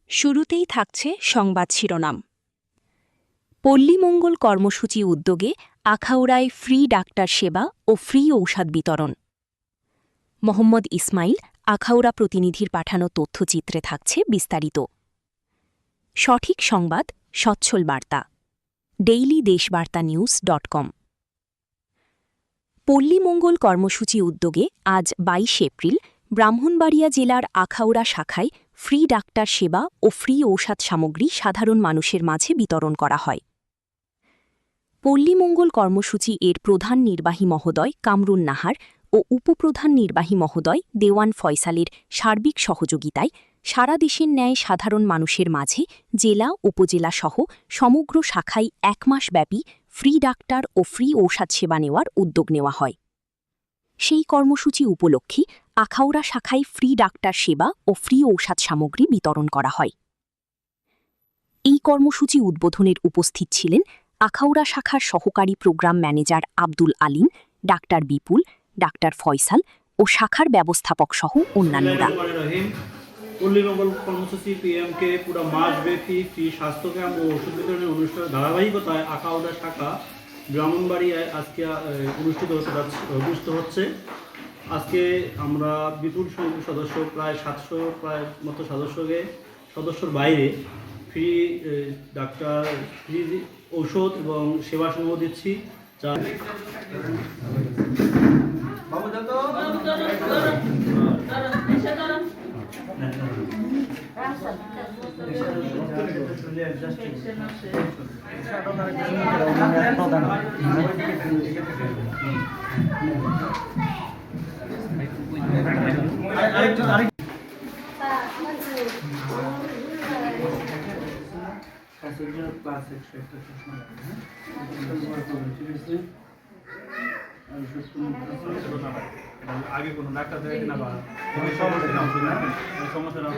শুরুতেই থাকছে সংবাদ শিরোনাম। পল্লী মঙ্গল কর্মসূচি উদ্যোগে আখাউড়ায় ফ্রি ডাক্তার সেবা ও ফ্রি ঔষধ বিতরণ। মোহাম্মদ ইসমাইল, আখাউড়া প্রতিনিধির পাঠানো তথ্যচিত্রে থাকছে বিস্তারিত। সঠিক সংবাদ, সচ্ছল বার্তা। ডেইলি দেশবার্তা নিউজ.com। পল্লী মঙ্গল কর্মসূচি উদ্যোগে আজ ২২ এপ্রিল ব্রাহ্মণবাড়িয়া জেলার আখাউড়া শাখায় ফ্রি ডাক্তার সেবা ও ফ্রি ঔষধ সামগ্রী সাধারণ মানুষের মাঝে বিতরণ করা হয়। পল্লী মঙ্গল কর্মসূচি এর প্রধান নির্বাহী মহোদয় কামরুন নাহার ও উপপ্রধান নির্বাহী মহোদয় দেওয়ান ফয়সালের সার্বিক সহযোগিতায় সারা দেশের ন্যায় সাধারণ মানুষের মাঝে জেলা উপজেলা সহ সমগ্র শাখায় ১ মাসব্যাপী ফ্রি ডাক্তার ও ফ্রি ঔষধ সেবা নেওয়ার উদ্যোগ নেওয়া হয়। সেই কর্মসূচি উপলক্ষে আখাউড়া শাখায় ফ্রি ডাক্তার সেবা ও ফ্রি ঔষধ সামগ্রী বিতরণ করা হয়। এই কর্মসূচি উদ্বোধনের উপস্থিত ছিলেন আখাউড়া শাখার সহকারী programme manager Abdul Alim, doctor বিপুল, ডাক্তার ফয়সাল ও শাখার ব্যবস্থাপক সহ অন্যান্যরা। পল্লী মঙ্গল কর্মসূচি পিএমকে পুরো মাসব্যাপী ফ্রি স্বাস্থ্য ক্যাম্প ও ওষুধ বিতরণের অনুষ্ঠানের ধারাবাহিকতায় আখাউড়া শাখা ব্রাহ্মণবাড়িয়ায় আজকে অনুষ্ঠিত হচ্ছে। আজকে আমরা বিপুল সংখ্যক সদস্য, প্রায় 700 মতো সদস্যর বাইরে ফ্রি ডাক্তার, ফ্রি ঔষধ এবং সেবাসমূহ দিচ্ছি। আগে কোনো ডাক্তার দেখে না বা সমস্যা না